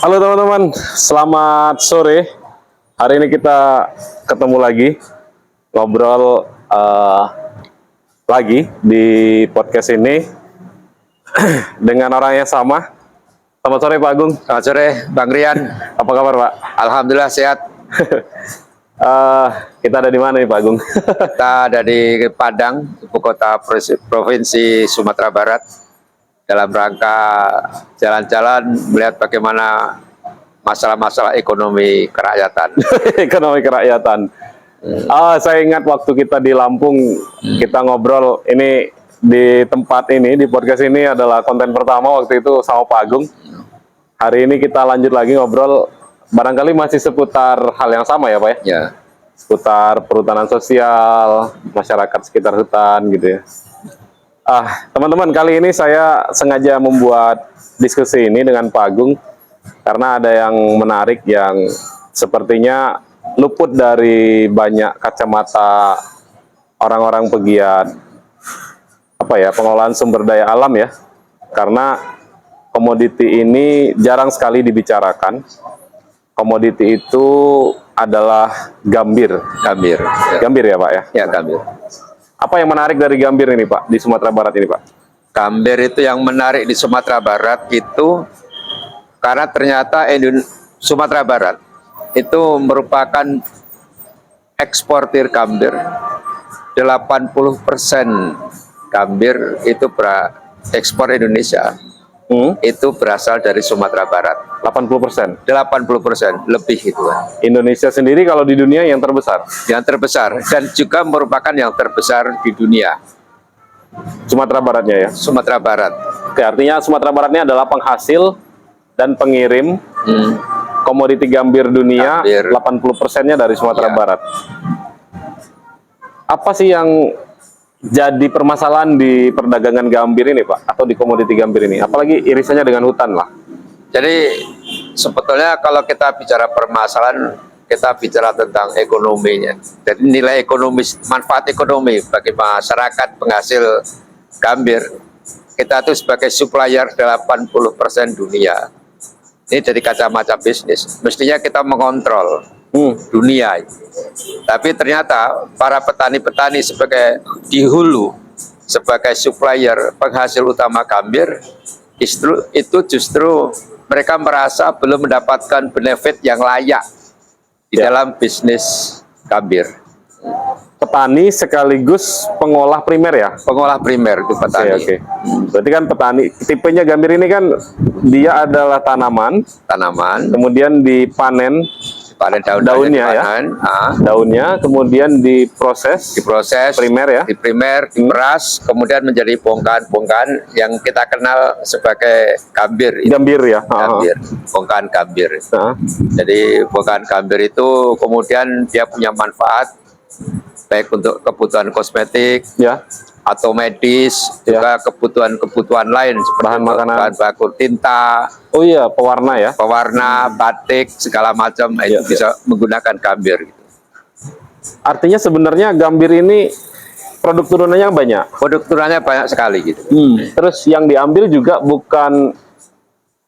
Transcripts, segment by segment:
Halo teman-teman, selamat sore. Hari ini kita ketemu lagi, ngobrol lagi di podcast ini dengan orang yang sama. Selamat sore Pak Agung. Selamat sore, Bang Rian. Apa kabar Pak? Alhamdulillah sehat. Kita ada di mana nih Pak Agung? Kita ada di Padang, ibu kota provinsi Sumatera Barat, dalam rangka jalan-jalan melihat bagaimana masalah-masalah ekonomi kerakyatan. Ekonomi kerakyatan. Saya ingat waktu kita di Lampung, kita ngobrol ini di tempat ini, di podcast ini adalah konten pertama waktu itu sama Pak Agung. Hari ini kita lanjut lagi ngobrol, barangkali masih seputar hal yang sama ya Pak ya? Ya. Seputar perhutanan sosial, masyarakat sekitar hutan gitu ya. Teman-teman, kali ini saya sengaja membuat diskusi ini dengan Pak Agung karena ada yang menarik yang sepertinya luput dari banyak kacamata orang-orang pegiat pengelolaan sumber daya alam ya. Karena komoditi ini jarang sekali dibicarakan. Komoditi itu adalah gambir. Gambir. Gambir ya Pak ya? Ya, gambir. Apa yang menarik dari gambir ini Pak, di Sumatera Barat ini Pak? Gambir itu yang menarik di Sumatera Barat itu karena ternyata Sumatera Barat itu merupakan eksportir gambir. 80% gambir itu ekspor Indonesia itu berasal dari Sumatera Barat. 80%? 80% lebih itu. Indonesia sendiri kalau di dunia yang terbesar? Yang terbesar dan juga merupakan yang terbesar di dunia. Sumatera Baratnya ya? Sumatera Barat. Oke, artinya Sumatera Baratnya adalah penghasil dan pengirim komoditi gambir dunia. 80%-nya dari Sumatera Barat. Apa sih yang jadi permasalahan di perdagangan gambir ini Pak, atau di komoditi gambir ini, apalagi irisannya dengan hutan lah? Jadi sebetulnya kalau kita bicara permasalahan, kita bicara tentang ekonominya. Jadi nilai ekonomis, manfaat ekonomi bagi masyarakat penghasil gambir, kita itu sebagai supplier 80% dunia. Ini dari kacamata bisnis, mestinya kita mengontrol dunia. Tapi ternyata para petani-petani sebagai di hulu, sebagai supplier penghasil utama gambir, justru mereka merasa belum mendapatkan benefit yang layak di dalam bisnis gambir. Petani sekaligus pengolah primer ya? Pengolah primer itu petani. Oke. Berarti kan petani, tipenya gambir ini kan dia adalah tanaman, kemudian dipanen, daunnya ya, daunnya kemudian diproses primer ya, diperas, kemudian menjadi bongkahan yang kita kenal sebagai gambir. Gambir ya, Bongkahan gambir. Jadi bongkahan gambir itu kemudian dia punya manfaat baik untuk kebutuhan kosmetik ya, atau medis, juga kebutuhan lain seperti bahan baku tinta. Oh iya, pewarna ya. Pewarna, batik, segala macam itu bisa menggunakan gambir. Gitu. Artinya sebenarnya gambir ini produk turunannya banyak. Produk turunannya banyak sekali gitu. Terus yang diambil juga bukan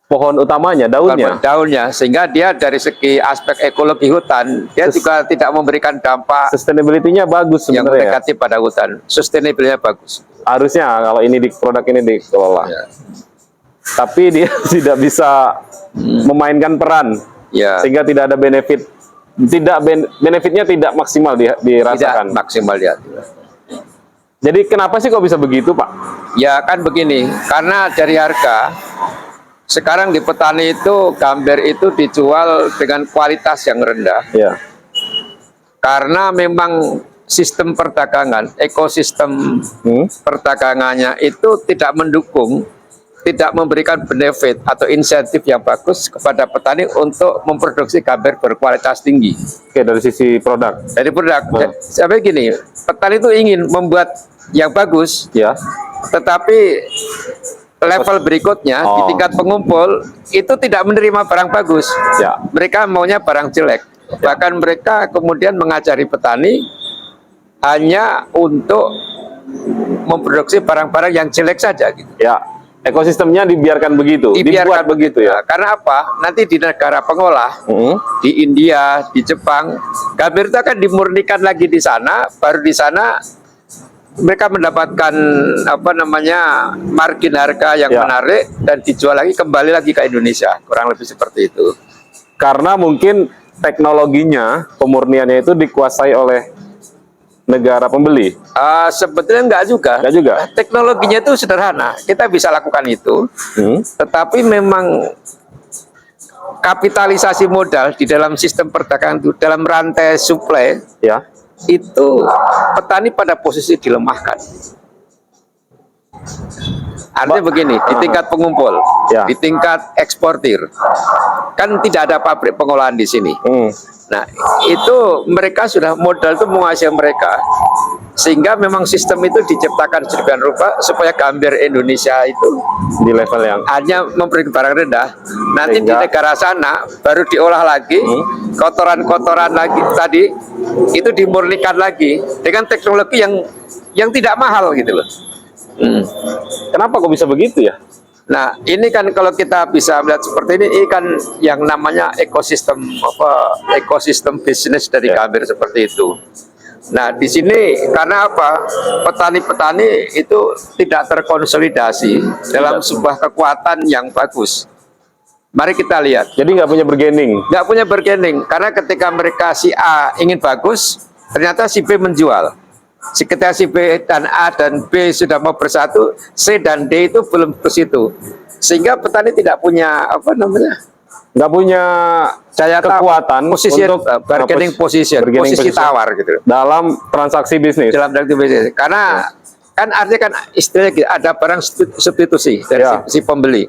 pohon utamanya, daunnya. Daunnya, sehingga dia dari segi aspek ekologi hutan, dia juga tidak memberikan dampak. Sustainability-nya bagus sebenarnya. Yang negatif pada hutan. Sustainability-nya bagus. Harusnya kalau ini produk ini dikelola. Ya. Tapi dia tidak bisa memainkan peran, sehingga tidak ada benefit, benefitnya tidak maksimal dirasakan. Tidak maksimal dia. Jadi kenapa sih kok bisa begitu Pak? Ya kan begini, karena dari harga, sekarang di petani itu gambir itu dijual dengan kualitas yang rendah. Ya. Karena memang sistem perdagangan, ekosistem perdagangannya itu tidak mendukung, tidak memberikan benefit atau insentif yang bagus kepada petani untuk memproduksi gambir berkualitas tinggi. Oke, dari sisi produk. Dari produk. Sampai gini, petani itu ingin membuat yang bagus, ya, tetapi level berikutnya di tingkat pengumpul itu tidak menerima barang bagus. Ya. Mereka maunya barang jelek. Ya. Bahkan mereka kemudian mengajari petani hanya untuk memproduksi barang-barang yang jelek saja gitu. Ya. Ekosistemnya dibiarkan begitu, dibuat begitu ya. Karena apa? Nanti di negara pengolah, di India, di Jepang, gambir itu akan dimurnikan lagi di sana, baru di sana mereka mendapatkan apa namanya margin harga yang Ya. menarik dan dijual lagi kembali lagi ke Indonesia, kurang lebih seperti itu. Karena mungkin teknologinya, pemurniannya itu dikuasai oleh negara pembeli. Sebetulnya enggak juga. Enggak juga. Teknologinya itu sederhana, kita bisa lakukan itu, tetapi memang kapitalisasi modal di dalam sistem perdagangan itu, dalam rantai supply Ya. itu petani pada posisi dilemahkan. Artinya begini, di tingkat pengumpul, Ya. di tingkat eksportir, kan tidak ada pabrik pengolahan di sini. Nah, itu mereka sudah modal itu menguasai mereka, sehingga memang sistem itu diciptakan sedemikian rupa supaya gambir Indonesia itu Di level yang hanya memberi barang rendah. Nanti di Sehingga- negara sana baru diolah lagi, kotoran-kotoran lagi tadi itu dimurnikan lagi dengan teknologi yang tidak mahal gitu loh. kenapa kok bisa begitu ya? Nah, ini kan kalau kita bisa melihat seperti ini kan yang namanya ekosistem bisnis dari Ya. gambir seperti itu. Nah, di sini karena apa? Petani-petani itu tidak terkonsolidasi dalam sebuah kekuatan yang bagus. Mari kita lihat. Jadi nggak punya bergening. Nggak punya bargaining karena ketika mereka si A ingin bagus, ternyata si B menjual. Ketika si B dan A dan B sudah mau bersatu, C dan D itu belum ke situ, sehingga petani tidak punya apa namanya Nggak punya daya kekuatan posisi untuk bargaining position, bargaining posisi position tawar gitu dalam transaksi bisnis. dalam bisnis. Karena kan artinya kan istilahnya gitu, ada barang substitusi dari Ya. si pembeli.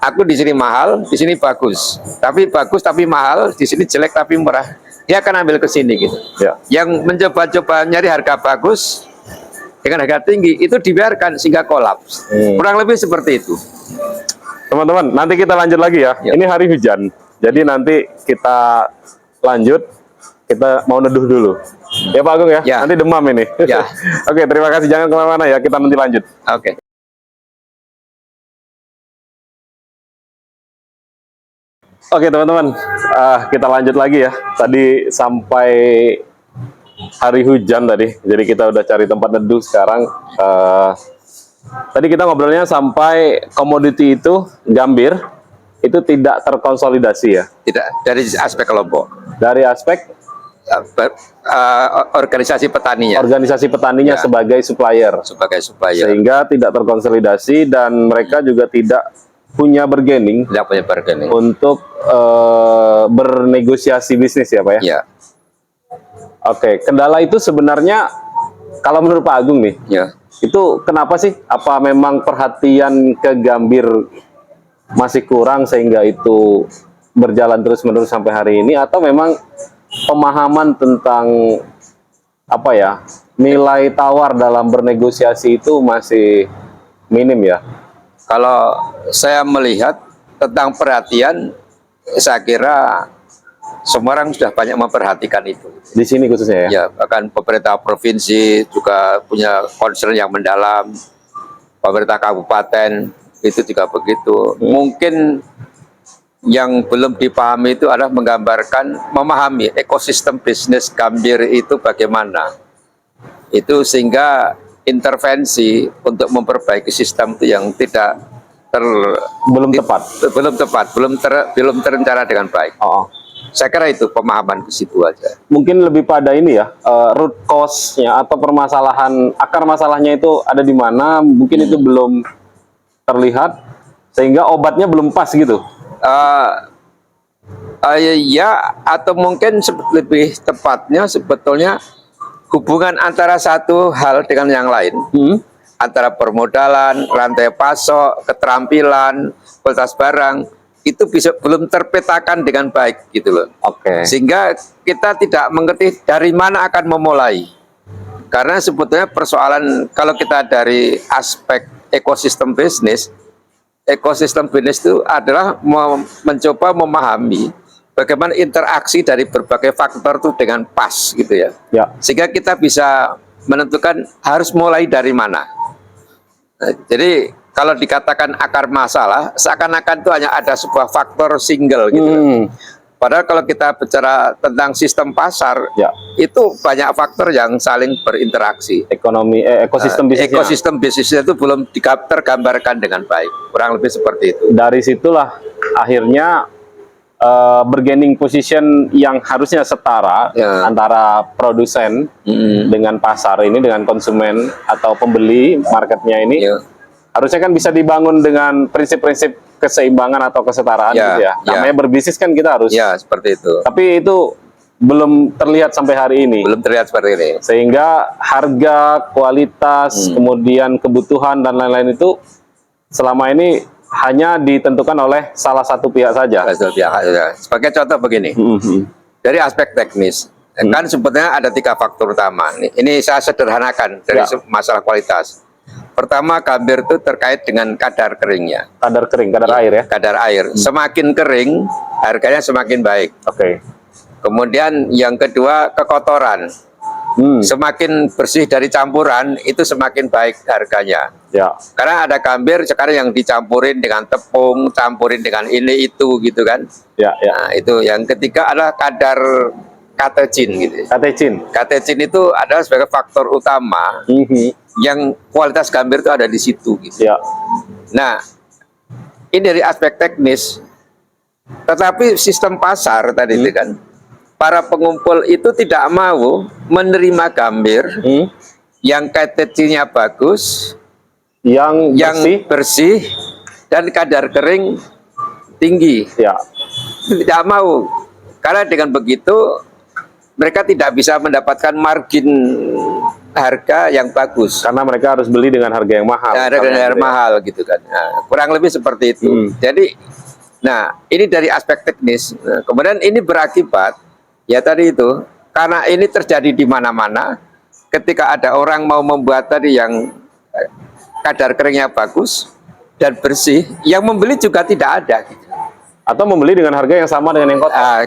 Aku di sini mahal, di sini bagus tapi mahal, di sini jelek tapi murah. Dia akan ambil ke sini gitu. Ya. Yang mencoba-coba nyari harga bagus dengan harga tinggi itu dibiarkan sehingga kolaps. Kurang lebih seperti itu. Teman-teman, nanti kita lanjut lagi ya. Ya. Ini hari hujan, jadi nanti kita lanjut. Kita mau neduh dulu. Ya Pak Agung ya. Ya. Nanti demam ini. Ya. Oke, terima kasih. Jangan kemana-mana ya. Kita nanti lanjut. Oke. Oke teman-teman, kita lanjut lagi ya. Tadi sampai hari hujan tadi, jadi kita udah cari tempat neduh sekarang. Tadi kita ngobrolnya sampai komoditi itu gambir itu tidak terkonsolidasi ya Tidak dari aspek kelompok. dari aspek Organisasi petaninya organisasi petaninya Ya. sebagai supplier, sebagai supplier sehingga tidak terkonsolidasi dan mereka juga tidak punya bargaining tidak punya bargaining. untuk bernegosiasi bisnis ya Pak ya. Ya, Oke, kendala itu sebenarnya kalau menurut Pak Agung nih, ya. itu kenapa sih? Apa memang perhatian ke gambir masih kurang sehingga itu berjalan terus-menerus sampai hari ini, atau memang pemahaman tentang apa ya, nilai tawar dalam bernegosiasi itu masih minim ya? Kalau saya melihat tentang perhatian, saya kira semua orang sudah banyak memperhatikan itu. Di sini khususnya ya? Ya, bahkan pemerintah provinsi juga punya concern yang mendalam, pemerintah kabupaten itu juga begitu. Mungkin yang belum dipahami itu adalah memahami ekosistem bisnis gambir itu bagaimana. Itu sehingga intervensi untuk memperbaiki sistem itu yang tidak Belum tepat. belum terencana dengan baik. Oh. Saya kira itu pemahaman ke situ aja. Mungkin lebih pada ini ya, root cause-nya atau permasalahan, akar masalahnya itu ada di mana, mungkin itu belum terlihat, sehingga obatnya belum pas gitu. Ya, atau mungkin lebih tepatnya sebetulnya hubungan antara satu hal dengan yang lain, antara permodalan, rantai pasok, keterampilan, kualitas barang, itu belum terpetakan dengan baik gitu loh. Oke. Sehingga kita tidak mengerti dari mana akan memulai. Karena sebetulnya persoalan kalau kita dari aspek ekosistem bisnis itu adalah mencoba memahami bagaimana interaksi dari berbagai faktor itu dengan pas gitu ya. Ya. Sehingga kita bisa menentukan harus mulai dari mana. Nah, jadi kalau dikatakan akar masalah, seakan-akan itu hanya ada sebuah faktor single gitu. Padahal kalau kita bicara tentang sistem pasar, Ya. itu banyak faktor yang saling berinteraksi. Ekonomi, ekosistem bisnisnya. Ekosistem bisnisnya itu belum tergambarkan dengan baik. Kurang lebih seperti itu. Dari situlah akhirnya bargaining position yang harusnya setara Ya. antara produsen dengan pasar ini, dengan konsumen atau pembeli marketnya ini, Ya. harusnya kan bisa dibangun dengan prinsip-prinsip keseimbangan atau kesetaraan Ya, gitu ya. ya. Namanya berbisnis kan kita harus. Ya, seperti itu. Tapi itu belum terlihat sampai hari ini. Belum terlihat seperti ini. Sehingga harga, kualitas, kemudian kebutuhan dan lain-lain itu selama ini hanya ditentukan oleh salah satu pihak saja. Sebagai contoh begini, dari aspek teknis, kan sebetulnya ada 3 faktor utama. Ini saya sederhanakan dari Ya. masalah kualitas. Pertama, gambir itu terkait dengan kadar keringnya. Kadar kering, kadar air ya. Kadar air. Semakin kering, harganya semakin baik. Oke. Kemudian yang kedua, kekotoran. Semakin bersih dari campuran, itu semakin baik harganya. Ya. Karena ada gambir sekarang yang dicampurin dengan tepung, campurin dengan ini itu gitu kan. Ya, ya. Nah, itu yang ketiga adalah kadar katechin gitu. Katechin. Katechin itu adalah sebagai faktor utama yang kualitas gambir itu ada di situ gitu. Ya. Nah, ini dari aspek teknis. Tetapi sistem pasar tadi itu kan, para pengumpul itu tidak mau menerima gambir yang katechinnya bagus, Yang yang bersih. bersih dan kadar kering tinggi. Ya. Tidak mau. Karena dengan begitu mereka tidak bisa mendapatkan margin harga yang bagus. Karena mereka harus beli dengan harga yang mahal. Nah, harga mahal gitu kan. Nah, kurang lebih seperti itu. Jadi, nah ini dari aspek teknis. Nah, kemudian ini berakibat ya tadi itu, karena ini terjadi di mana-mana. Ketika ada orang mau membuat tadi yang kadar keringnya bagus dan bersih, yang membeli juga tidak ada. Gitu. Atau membeli dengan harga yang sama dengan yang kotor. Nah,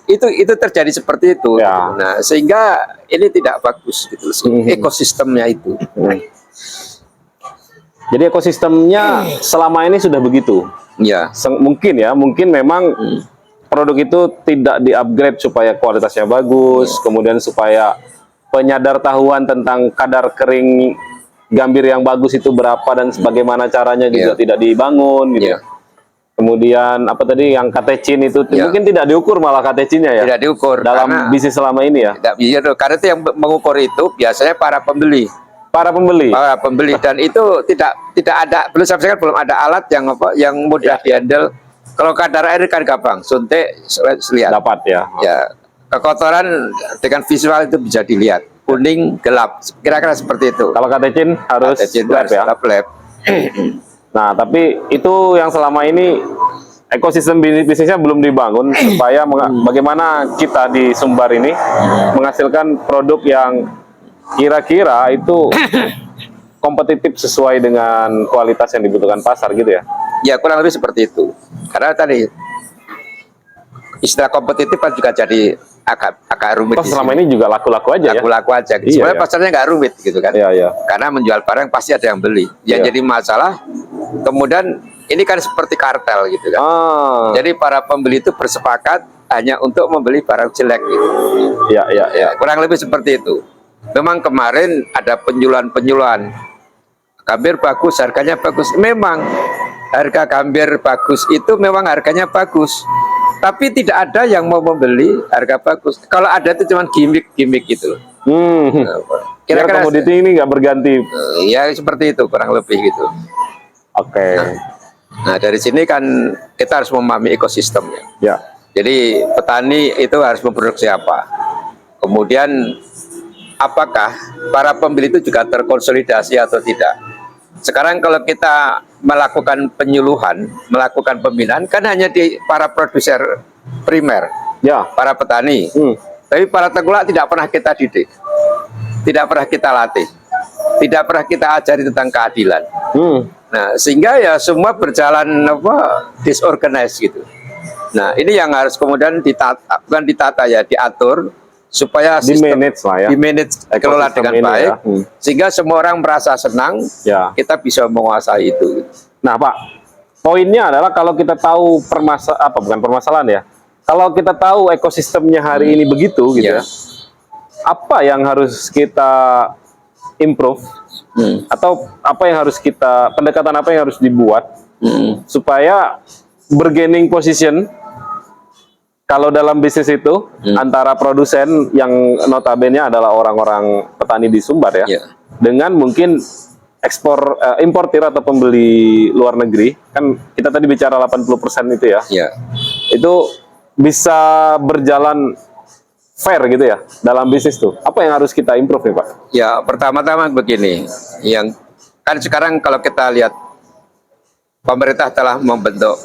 itu terjadi seperti itu. Ya. Nah, sehingga ini tidak bagus gitu. Ekosistemnya itu. Jadi ekosistemnya selama ini sudah begitu. Ya. Mungkin ya, mungkin memang produk itu tidak di-upgrade supaya kualitasnya bagus, kemudian supaya penyadartahuan tentang kadar kering gambir yang bagus itu berapa dan bagaimana caranya juga tidak dibangun gitu. Kemudian apa tadi yang katechin itu mungkin tidak diukur malah katechinnya ya. Tidak diukur dalam bisnis selama ini ya. Tidak bisa, karena itu yang mengukur itu biasanya para pembeli. Para pembeli. Para pembeli dan itu tidak ada, belum sampai sekarang belum ada alat yang mudah dihandle. Kalau kadar air kan gampang, suntik lihat. Dapat ya. Ya, kekotoran dengan visual itu bisa dilihat. Kuning, gelap, kira-kira seperti itu. Kalau katechin harus lab ya. Lab. Nah, tapi itu yang selama ini ekosistem bisnisnya belum dibangun supaya bagaimana kita di Sumbar ini menghasilkan produk yang kira-kira itu kompetitif sesuai dengan kualitas yang dibutuhkan pasar gitu ya. Ya, kurang lebih seperti itu. Karena tadi istilah kompetitif kan juga jadi agak rumit. Selama ini juga laku-laku aja ya. Laku-laku aja. Sebenarnya pasarnya nggak rumit gitu kan. Iya, iya. Karena menjual barang pasti ada yang beli. Yang jadi masalah, kemudian ini kan seperti kartel gitu kan. Jadi para pembeli itu bersepakat hanya untuk membeli barang jelek gitu. Iya, iya, iya. Kurang lebih seperti itu. Memang kemarin ada penyuluhan. Gambir bagus, harganya bagus. Memang harga gambir bagus itu memang harganya bagus. Tapi tidak ada yang mau membeli harga bagus. Kalau ada itu cuma gimmick gitu. Kira-kira komoditi ini nggak berganti. Ya seperti itu kurang lebih gitu. Oke. Nah dari sini kan kita harus memahami ekosistemnya. Ya. Jadi petani itu harus memproduksi apa. Kemudian apakah para pembeli itu juga terkonsolidasi atau tidak. Sekarang kalau kita melakukan penyuluhan, melakukan pembinaan, kan hanya di para produser primer, Ya. para petani. Tapi para tengkulak tidak pernah kita didik, tidak pernah kita latih, tidak pernah kita ajari tentang keadilan. Nah, sehingga ya semua berjalan disorganized gitu. Nah, ini yang harus kemudian ditata, bukan ditata ya, diatur supaya di manage lah ya. di manage kelola Ekosistem dengan ini baik, ya. sehingga semua orang merasa senang, Ya. kita bisa menguasai itu. Nah, Pak, poinnya adalah kalau kita tahu bukan permasalahan ya. Kalau kita tahu ekosistemnya hari ini begitu gitu Ya. ya. Apa yang harus kita improve atau apa yang harus pendekatan apa yang harus dibuat supaya bargaining position kalau dalam bisnis itu antara produsen yang notabene adalah orang-orang petani di Sumbar ya, Ya. dengan mungkin importir atau pembeli luar negeri, kan kita tadi bicara 80% itu ya, Ya. itu bisa berjalan fair gitu ya dalam bisnis tuh. Apa yang harus kita improve nih Pak? Ya, pertama-tama begini, yang kan sekarang kalau kita lihat pemerintah telah membentuk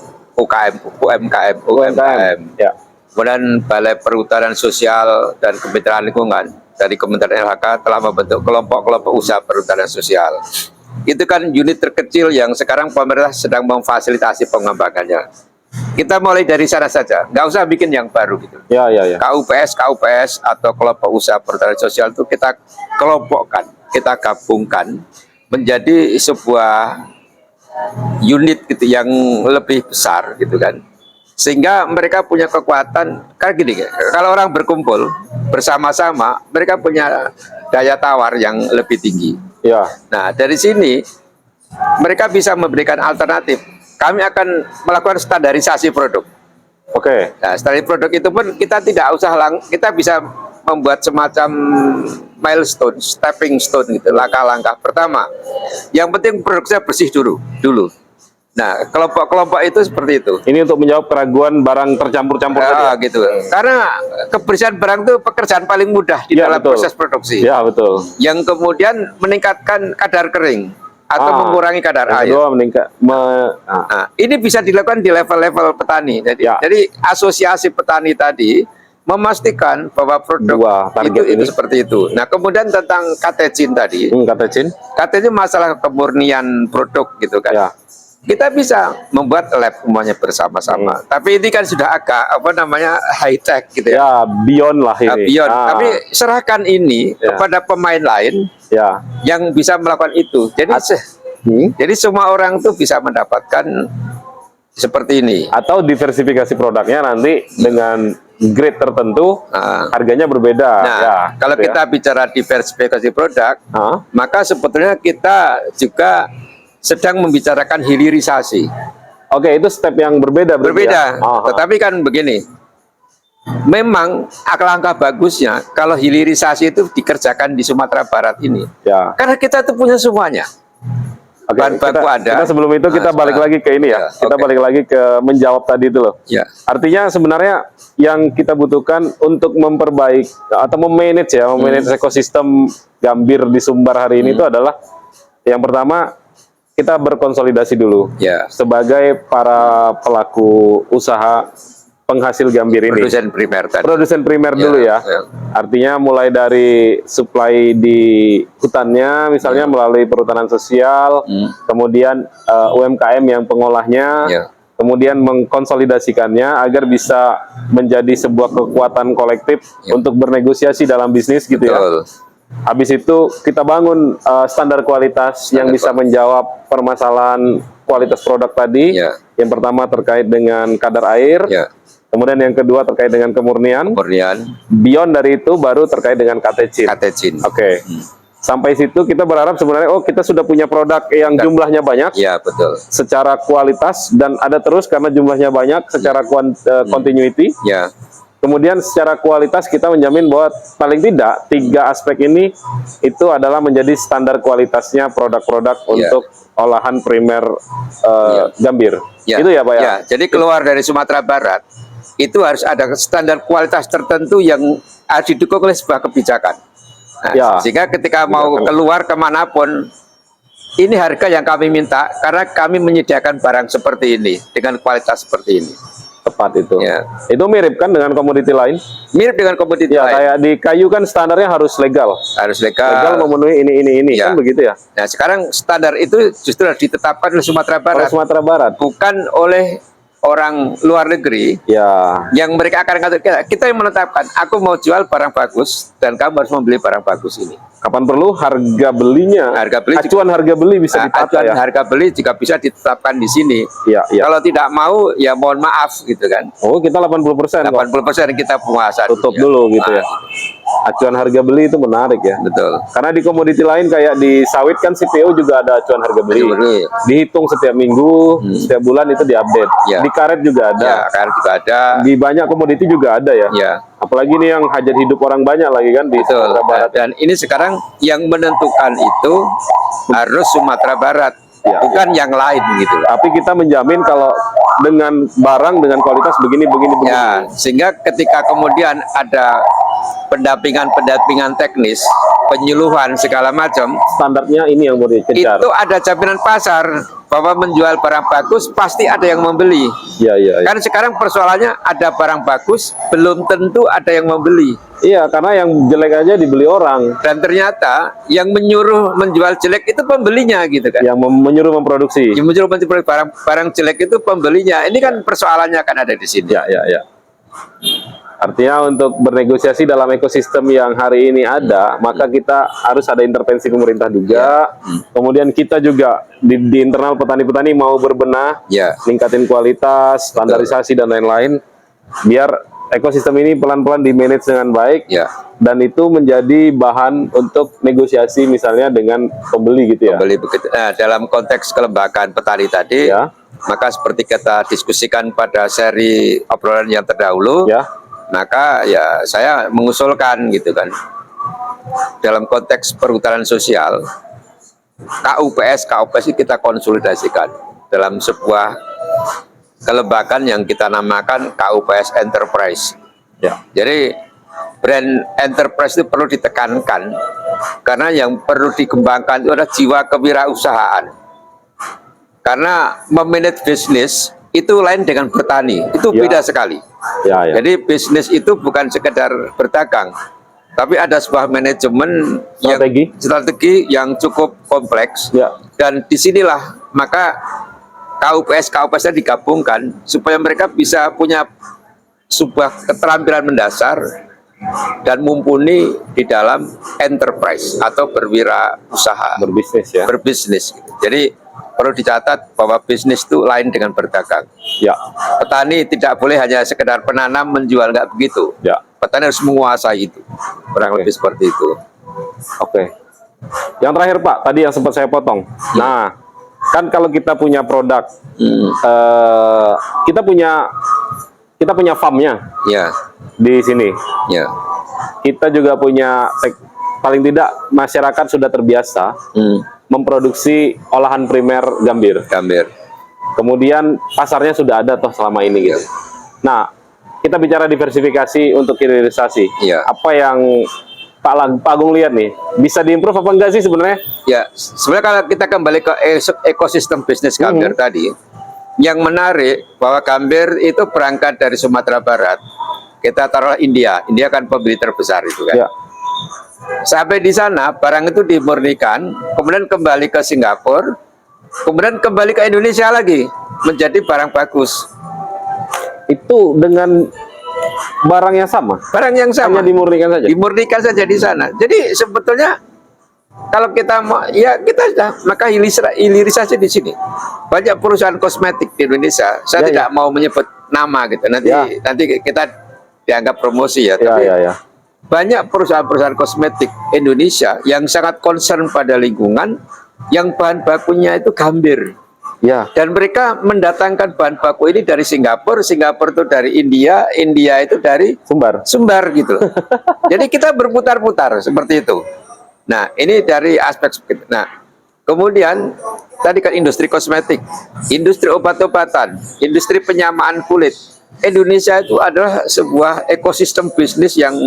UMKM, Ya. kemudian Balai Perhutanan Sosial dan Kemitraan Lingkungan dari Kementerian LHK telah membentuk kelompok-kelompok usaha perhutanan sosial. Itu kan unit terkecil yang sekarang pemerintah sedang memfasilitasi pengembangannya. Kita mulai dari sana saja, nggak usah bikin yang baru gitu. Ya. KUPS atau kelompok usaha perhutanan sosial itu kita kelompokkan, kita gabungkan menjadi sebuah unit gitu yang lebih besar gitu kan, sehingga mereka punya kekuatan. Kan gini, kalau orang berkumpul bersama-sama mereka punya daya tawar yang lebih tinggi. Ya. Nah, dari sini mereka bisa memberikan alternatif. Kami akan melakukan standarisasi produk. Oke. Nah, standarisasi produk itu pun kita tidak usah kita bisa membuat semacam milestone, stepping stone gitu, langkah-langkah. Pertama, yang penting produknya bersih dulu. Nah, kelompok-kelompok itu seperti itu. Ini untuk menjawab keraguan barang tercampur-campur tadi ya? Gitu. Karena kebersihan barang itu pekerjaan paling mudah di Ya, dalam betul. proses produksi. Ya, betul. Yang kemudian meningkatkan kadar kering atau mengurangi kadar yang air. kedua meningkat Nah, ini bisa dilakukan di level-level petani. Jadi, Ya. jadi asosiasi petani tadi memastikan bahwa produk Dua target itu ini. seperti itu. Nah, kemudian tentang katechin tadi, kata Cin. katechin masalah kemurnian produk gitu kan. Ya. Kita bisa membuat lab semuanya bersama-sama. Tapi ini kan sudah agak high tech gitu ya. Ya, beyond lah ini. Beyond. Tapi serahkan ini Ya. kepada pemain lain Ya. yang bisa melakukan itu. Jadi jadi semua orang tuh bisa mendapatkan seperti ini. Atau diversifikasi produknya nanti dengan grade tertentu harganya berbeda. Nah, Ya, kalau gitu ya. kita bicara diversifikasi produk, Ah, maka sebetulnya kita juga sedang membicarakan hilirisasi. Oke, itu step yang berbeda. berarti Berbeda, ya? Ah, tetapi kan begini. Memang langkah bagusnya kalau hilirisasi itu dikerjakan di Sumatera Barat ini. Ya. Karena kita tuh punya semuanya. Oke, Bahan baku ada. kita sebelum itu kita balik lagi ke ini ya. Kita oke. balik lagi ke menjawab tadi itu loh. Ya. Artinya sebenarnya yang kita butuhkan untuk memperbaiki atau memanage ekosistem gambir di Sumbar hari ini itu adalah yang pertama kita berkonsolidasi dulu Ya. sebagai para pelaku usaha penghasil gambir ini. Produsen primer tadi. Produsen primer Ya, dulu ya. ya. Artinya mulai dari supply di hutannya misalnya melalui perhutanan sosial, kemudian UMKM yang pengolahnya, Ya. kemudian mengkonsolidasikannya agar bisa menjadi sebuah kekuatan kolektif untuk bernegosiasi dalam bisnis gitu ya. Betul. Habis itu kita bangun standar kualitas yang bisa menjawab permasalahan kualitas produk tadi. Ya. Yang pertama terkait dengan kadar air, Ya. kemudian yang kedua terkait dengan kemurnian. Kemudian Beyond dari itu baru terkait dengan katechin. katechin. Oke. Sampai situ kita berharap sebenarnya kita sudah punya produk yang jumlahnya banyak Ya, betul. secara kualitas dan ada terus karena jumlahnya banyak secara continuity. Ya. Kemudian secara kualitas kita menjamin bahwa paling tidak 3 aspek ini itu adalah menjadi standar kualitasnya produk-produk untuk olahan primer gambir. Ya. Itu ya Pak ya? Ya, jadi keluar dari Sumatera Barat itu harus ada standar kualitas tertentu yang harus didukung oleh sebuah kebijakan. Nah, Ya. sehingga ketika mau keluar kemanapun, ini harga yang kami minta karena kami menyediakan barang seperti ini dengan kualitas seperti ini. Tepat itu. Ya. Itu mirip kan dengan komoditi lain? Mirip dengan komoditi Ya, lain. kayak di kayu kan standarnya harus legal. Harus Legal legal. memenuhi ini Ya. kan begitu ya? Nah, sekarang standar itu justru harus ditetapkan oleh Sumatera Oleh Barat, Sumatera Barat. bukan oleh orang luar negeri Ya, yang mereka akan katakan, kita yang menetapkan, aku mau jual barang bagus dan kamu harus membeli barang bagus ini. kapan perlu harga belinya, Harga beli acuan harga beli bisa ditata acuan ya. harga beli juga bisa ditetapkan di sini. Iya, iya. Kalau tidak mau, ya mohon maaf gitu kan. Oh, kita 80% kok. 80% kita penguasa Tutup dunia. dulu gitu ya. Nah, Acuan harga beli itu menarik ya. betul. Karena di komoditi lain kayak di sawit kan CPO juga ada acuan harga beli. Harga beli. Dihitung setiap minggu, setiap bulan itu diupdate. Ya. Di karet juga ada. Ya, kan juga ada. Di banyak komoditi juga ada ya. Ya, Apalagi nih yang hajat hidup orang banyak lagi kan di betul. Sumatera Barat. Dan ini sekarang yang menentukan itu harus Sumatera Barat, Ya, bukan yang lain gitu. Tapi kita menjamin kalau dengan barang dengan kualitas begini. Ya, sehingga ketika kemudian ada pendampingan teknis, penyuluhan segala macam, Standarnya ini yang mau dikejar. itu ada jaminan pasar bahwa menjual barang bagus pasti ada yang membeli. Iya, iya. Kan sekarang persoalannya ada barang bagus, belum tentu ada yang membeli. Iya, karena yang jelek aja dibeli orang. Dan ternyata yang menyuruh menjual jelek itu pembelinya gitu kan. Yang menyuruh memproduksi. Yang menyuruh menjual barang jelek itu pembelinya. Ini kan persoalannya kan ada di sini. Ya, ya, ya. Artinya untuk bernegosiasi dalam ekosistem yang hari ini ada, maka kita harus ada intervensi pemerintah juga. Kemudian kita juga di internal petani-petani mau berbenah, Ya, ningkatin kualitas, standarisasi dan lain-lain, biar ekosistem ini pelan-pelan di-manage dengan baik, ya. dan itu menjadi bahan untuk negosiasi misalnya dengan pembeli gitu ya. Pembeli begitu. Nah, dalam konteks kelembagaan petani tadi, Ya. maka seperti kita diskusikan pada seri obrolan yang terdahulu, Ya, maka ya saya mengusulkan gitu kan, dalam konteks perhutanan sosial, KUPS itu kita konsolidasikan dalam sebuah kelembagaan yang kita namakan KUPS Enterprise. ya, Jadi brand enterprise itu perlu ditekankan karena yang perlu dikembangkan itu adalah jiwa kewirausahaan. Karena memanage bisnis itu lain dengan bertani, itu Ya. beda sekali. ya, ya. Jadi bisnis itu bukan sekedar berdagang, tapi ada sebuah manajemen strategi yang cukup kompleks. Ya. Dan disinilah maka KUPS-nya digabungkan supaya mereka bisa punya sebuah keterampilan mendasar dan mumpuni di dalam enterprise atau berwirausaha, Berbisnis ya. berbisnis. Jadi perlu dicatat bahwa bisnis itu lain dengan berdagang. Ya, Petani tidak boleh hanya sekedar penanam menjual, nggak begitu. ya. Petani harus menguasai itu, kurang lebih seperti itu. Oke. Yang terakhir Pak, tadi yang sempat saya potong. Nah, kan kalau kita punya produk, kita punya farmnya Ya, di sini. ya. Kita juga punya, paling tidak masyarakat sudah terbiasa memproduksi olahan primer gambir. Gambir. Kemudian pasarnya sudah ada toh selama ini gitu. Nah, kita bicara diversifikasi untuk hilirisasi. Iya. Apa yang Pak Agung lihat nih, bisa diimprove apa enggak sih sebenarnya? Ya, sebenarnya kalau kita kembali ke ekosistem bisnis gambir tadi, yang menarik bahwa gambir itu berangkat dari Sumatera Barat. Kita taruh India kan pembeli terbesar itu kan. Ya, Sampai di sana barang itu dimurnikan, kemudian kembali ke Singapura, kemudian kembali ke Indonesia lagi menjadi barang bagus. itu dengan barang yang sama, Barang yang sama. hanya dimurnikan saja. Dimurnikan saja di sana. Jadi sebetulnya kalau kita mau, ya kita sudah maka hilirisasi di sini. Banyak perusahaan kosmetik di Indonesia. Saya Ya, tidak mau menyebut nama gitu. Nanti Ya. kita dianggap promosi ya. Ya, Tapi ya, ya. banyak perusahaan-perusahaan kosmetik Indonesia yang sangat concern pada lingkungan, yang bahan bakunya itu gambir. Ya, Dan mereka mendatangkan bahan baku ini dari Singapura, Singapura itu dari India, India itu dari Sumbar gitu. Jadi kita berputar-putar seperti itu. Nah, ini dari aspek. Nah, kemudian tadi kan industri kosmetik, industri obat-obatan, industri penyamaan kulit. Indonesia itu adalah sebuah ekosistem bisnis yang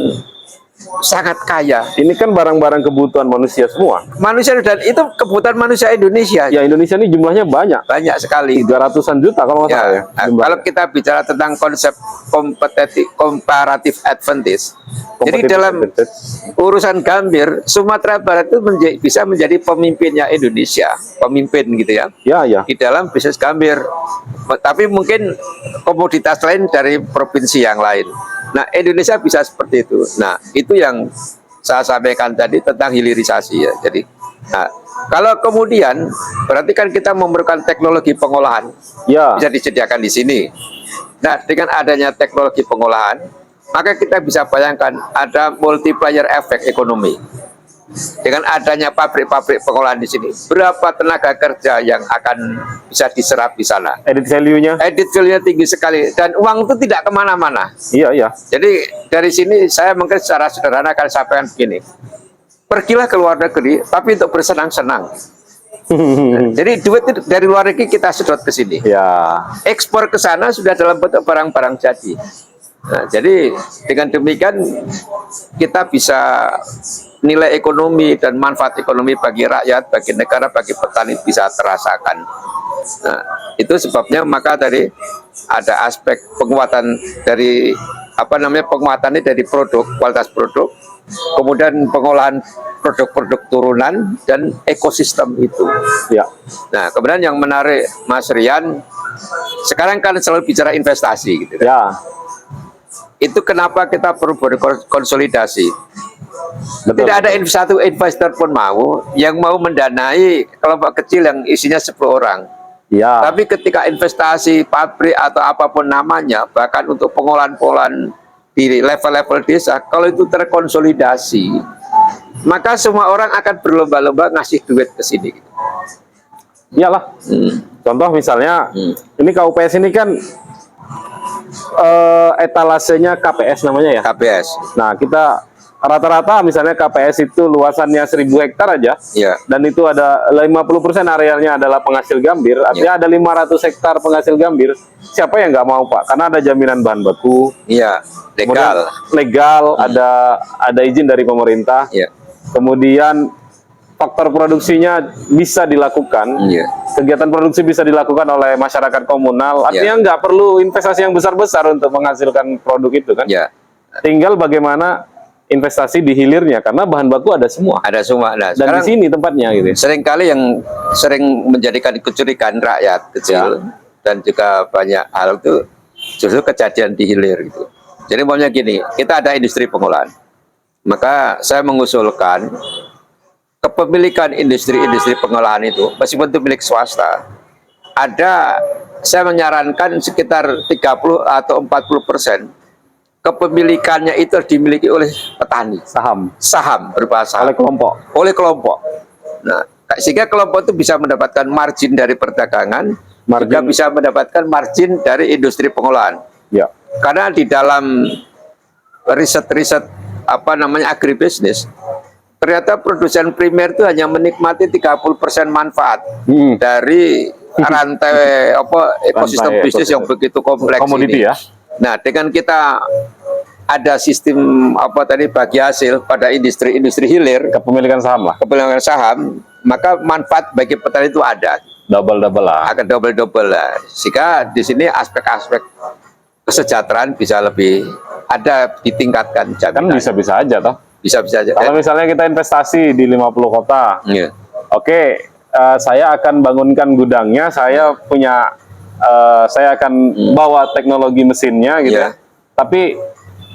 sangat kaya. ini kan barang-barang kebutuhan manusia semua. Manusia, dan itu kebutuhan manusia Indonesia. Ya, Indonesia ini jumlahnya banyak, Banyak sekali. 300-an juta kalau nggak salah ya. Nah, jumlahnya. kalau kita bicara tentang konsep comparative advantage, jadi dalam urusan gambir, Sumatera Barat itu bisa menjadi pemimpinnya Indonesia, pemimpin gitu ya, Ya, ya. di dalam bisnis gambir. Tapi mungkin komoditas lain dari provinsi yang lain. Nah, Indonesia bisa seperti itu. Nah, itu yang saya sampaikan tadi tentang hilirisasi ya. Jadi, nah, kalau kemudian berarti kan kita memerlukan teknologi pengolahan, Ya. bisa disediakan di sini. Nah, dengan adanya teknologi pengolahan, maka kita bisa bayangkan ada multiplier efek ekonomi. Dengan adanya pabrik-pabrik pengolahan di sini, berapa tenaga kerja yang akan bisa diserap di sana? Edit value-nya. Edit value-nya tinggi sekali dan uang itu tidak kemana-mana. Iya, iya. Jadi dari sini saya mungkin secara sederhana akan sampaikan begini. Pergilah ke luar negeri, tapi untuk bersenang-senang. Jadi duit itu dari luar negeri kita sedot ke sini. Ya. Ekspor ke sana sudah dalam bentuk barang-barang jadi. Nah, jadi dengan demikian kita bisa nilai ekonomi dan manfaat ekonomi bagi rakyat, bagi negara, bagi petani bisa terasakan. Nah, itu sebabnya maka tadi ada aspek penguatan dari penguatannya dari produk, kualitas produk, kemudian pengolahan produk-produk turunan dan ekosistem itu. Ya. Nah, kemudian yang menarik Mas Rian, sekarang kan selalu bicara investasi gitu. Ya. Itu kenapa kita perlu berkonsolidasi. Betul. Tidak ada satu investor pun yang mau mendanai kelompok kecil yang isinya 10 orang. Ya. Tapi ketika investasi pabrik atau apapun namanya, bahkan untuk pengolahan-pengolahan di level-level desa, kalau itu terkonsolidasi, maka semua orang akan berlomba-lomba ngasih duit ke sini. Iyalah. Contoh misalnya, ini KUPS ini kan etalasenya KPS namanya ya. KPS. Nah, kita rata-rata misalnya KPS itu luasannya 1000 hektar aja. Ya. Dan itu ada 50% arealnya adalah penghasil gambir. Artinya ada 500 hektar penghasil gambir. Siapa yang nggak mau, Pak? Karena ada jaminan bahan baku. Iya, legal. Legal, ada izin dari pemerintah. Iya. Kemudian faktor produksinya bisa dilakukan. Iya. Kegiatan produksi bisa dilakukan oleh masyarakat komunal. Artinya nggak perlu investasi yang besar-besar untuk menghasilkan produk itu kan. Ya. Tinggal bagaimana investasi di hilirnya, karena bahan baku ada semua. Ada semua. Nah, Dan di sini tempatnya gitu. seringkali yang sering menjadikan kecurigaan rakyat kecil dan juga banyak hal itu justru kejadian di hilir gitu. Jadi maunya gini, kita ada industri pengolahan. Maka saya mengusulkan kepemilikan industri-industri pengolahan itu, meskipun itu milik swasta, saya menyarankan sekitar 30 atau 40% kepemilikannya itu dimiliki oleh petani. Saham berupa saham. Oleh kelompok. Nah, sehingga kelompok itu bisa mendapatkan margin dari perdagangan, juga bisa mendapatkan margin dari industri pengolahan. Ya. Karena di dalam riset-riset agribisnis, ternyata produsen primer itu hanya menikmati 30% manfaat dari rantai ekosistem bisnis yang begitu kompleks ini. Ya. Nah, dengan kita ada sistem bagi hasil pada industri hilir, Kepemilikan saham, maka manfaat bagi petani itu ada. Double lah. Akan double lah. Sehingga di sini aspek-aspek kesejahteraan bisa lebih ada ditingkatkan. Kan bisa-bisa aja toh. Bisa-bisa aja. Kalau misalnya kita investasi di 50 kota, oke, saya akan bangunkan gudangnya, saya akan bawa teknologi mesinnya gitu ya. Tapi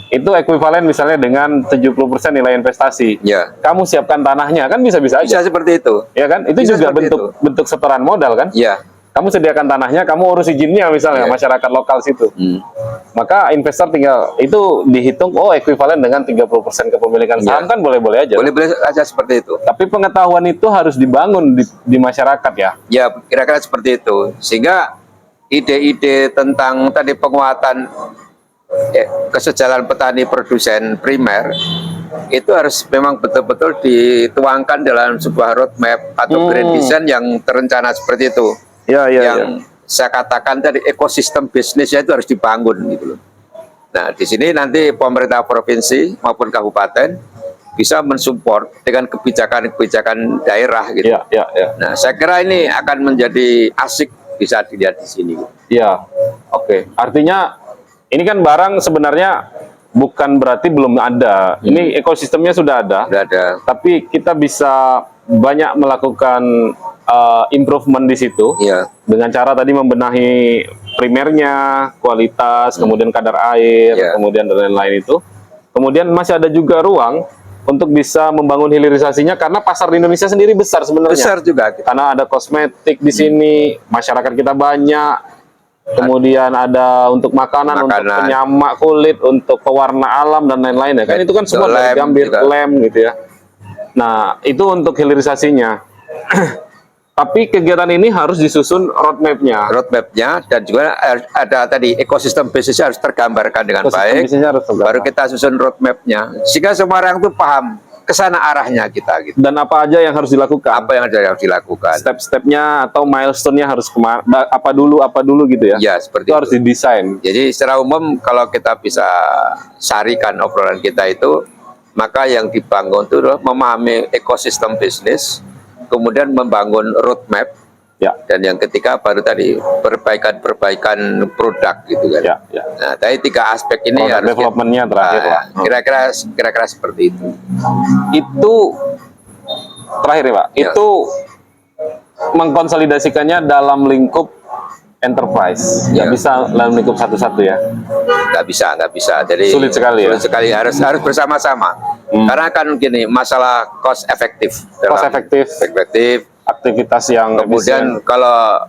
itu ekuivalen misalnya dengan 70% nilai investasi. Kamu siapkan tanahnya, kan bisa-bisa aja. Bisa seperti itu. Ya kan? Itu juga bentuk setoran modal kan? Iya. Kamu sediakan tanahnya, kamu urus izinnya misalnya masyarakat lokal situ. Maka investor tinggal itu dihitung, ekuivalen dengan 30% kepemilikan saham kan boleh-boleh aja. Boleh-boleh aja seperti itu. Tapi pengetahuan itu harus dibangun di masyarakat ya. Ya, kira-kira seperti itu. Sehingga ide-ide tentang tadi penguatan kesejahteraan petani produsen primer itu harus memang betul-betul dituangkan dalam sebuah roadmap atau grand design yang terencana seperti itu. Yang saya katakan tadi ekosistem bisnisnya itu harus dibangun gitu loh. Nah, di sini nanti pemerintah provinsi maupun kabupaten bisa mensupport dengan kebijakan-kebijakan daerah gitu. Nah, saya kira ini akan menjadi asik bisa dilihat di sini. Iya. Oke. Artinya ini kan barang sebenarnya bukan berarti belum ada. Ini ekosistemnya sudah ada. Sudah ada. Tapi kita bisa banyak melakukan improvement di situ Iya. dengan cara tadi membenahi primernya, kualitas, kemudian kadar air, Iya. kemudian dan lain-lain itu. Kemudian masih ada juga ruang untuk bisa membangun hilirisasinya karena pasar di Indonesia sendiri besar sebenarnya. Besar juga. Karena ada kosmetik di sini, masyarakat kita banyak. Kemudian ada untuk makanan, untuk penyamak kulit, untuk pewarna alam dan lain-lain ya. Kan itu kan semua dari Gambir, lem gitu ya. Nah, itu untuk hilirisasinya. Tapi kegiatan ini harus disusun roadmap-nya. Roadmap-nya dan juga ada tadi ekosistem bisnisnya harus tergambarkan dengan baik. Baru kita susun roadmap-nya sehingga semua orang itu paham ke sana arahnya kita gitu. Dan apa aja yang harus dilakukan? Apa yang harus dilakukan? Step-stepnya atau milestone-nya harus apa dulu gitu ya? Ya, seperti itu harus didesain. Jadi secara umum kalau kita bisa sarikan obrolan kita itu, maka yang dibangun itu adalah memahami ekosistem bisnis, kemudian membangun roadmap, ya. Dan yang ketiga baru tadi perbaikan produk gitu kan. Ya, ya. Nah, tadi 3 aspek ini product harus development-nya terakhir lah. Kira-kira seperti itu. Itu terakhir ya Pak. Ya. Itu mengkonsolidasikannya dalam lingkup enterprise. Nggak Ya. bisa dalam lingkup satu-satu ya. Nggak bisa. Jadi Sulit sekali ya? Sulit sekali, harus bersama-sama. Karena kan gini, masalah cost efektif. Efektif. Aktivitas yang kemudian efisien. kalau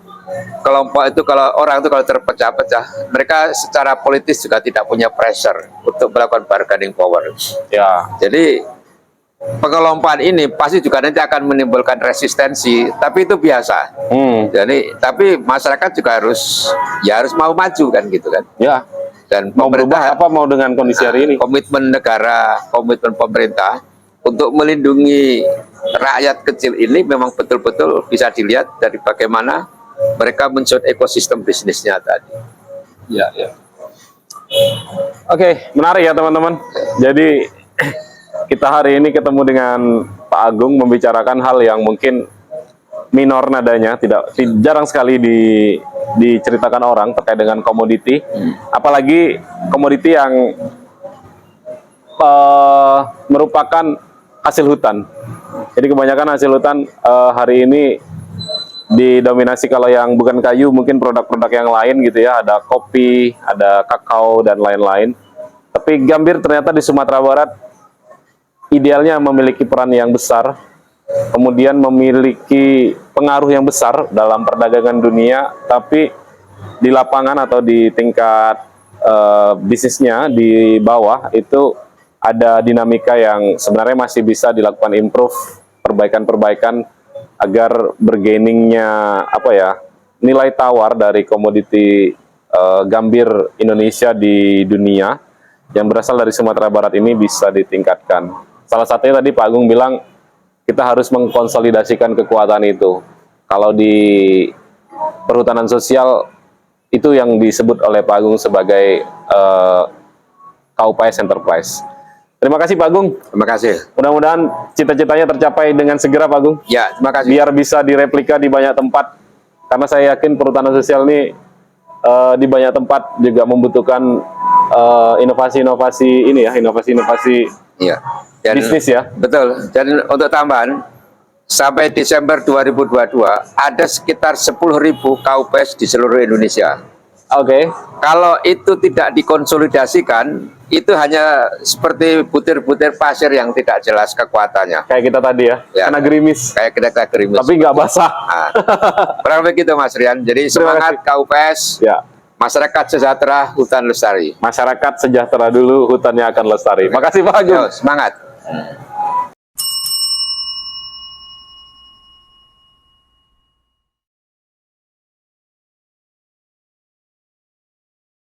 kelompok itu, kalau orang itu kalau terpecah-pecah, mereka secara politis juga tidak punya pressure untuk melakukan bargaining power. Ya. Jadi pengelompokan ini pasti juga nanti akan menimbulkan resistensi, tapi itu biasa. Jadi tapi masyarakat juga harus mau maju kan gitu kan. Ya. Dan Mau berubah apa mau dengan kondisi hari ini? Komitmen negara, komitmen pemerintah untuk melindungi rakyat kecil ini memang betul-betul bisa dilihat dari bagaimana mereka mensuit ekosistem bisnisnya tadi. Ya, ya. Oke, menarik ya teman-teman. Jadi kita hari ini ketemu dengan Pak Agung membicarakan hal yang mungkin minor nadanya, jarang sekali diceritakan orang terkait dengan komoditi, apalagi komoditi yang merupakan hasil hutan. Jadi kebanyakan hasil hutan hari ini didominasi, kalau yang bukan kayu mungkin produk-produk yang lain gitu ya, ada kopi, ada kakao dan lain-lain. Tapi Gambir ternyata di Sumatera Barat idealnya memiliki peran yang besar, kemudian memiliki pengaruh yang besar dalam perdagangan dunia, tapi di lapangan atau di tingkat bisnisnya di bawah itu ada dinamika yang sebenarnya masih bisa dilakukan improve, perbaikan-perbaikan agar bergainingnya nilai tawar dari komoditi Gambir Indonesia di dunia yang berasal dari Sumatera Barat ini bisa ditingkatkan. Salah satunya tadi Pak Agung bilang kita harus mengkonsolidasikan kekuatan itu. Kalau di perhutanan sosial itu yang disebut oleh Pak Agung sebagai KUPS Enterprise. Terima kasih Pak Agung. Terima kasih. Mudah-mudahan cita-citanya tercapai dengan segera Pak Agung. Ya, terima kasih. Biar bisa direplika di banyak tempat. Karena saya yakin perhutanan sosial ini di banyak tempat juga membutuhkan inovasi-inovasi ini ya, inovasi-inovasi bisnis ya. Betul. Dan untuk tambahan, sampai Desember 2022 ada sekitar 10.000 KUPS di seluruh Indonesia. Oke. Kalau itu tidak dikonsolidasikan, itu hanya seperti butir-butir pasir yang tidak jelas kekuatannya. Kayak kita tadi ya, kena gerimis. Kayak kita gerimis. Tapi nggak basah. Nah, kurang begitu Mas Rian. Jadi semangat KUPS, ya. Masyarakat sejahtera, hutan lestari. Masyarakat sejahtera dulu, hutannya akan lestari. Makasih Pak Agung. Yo, semangat.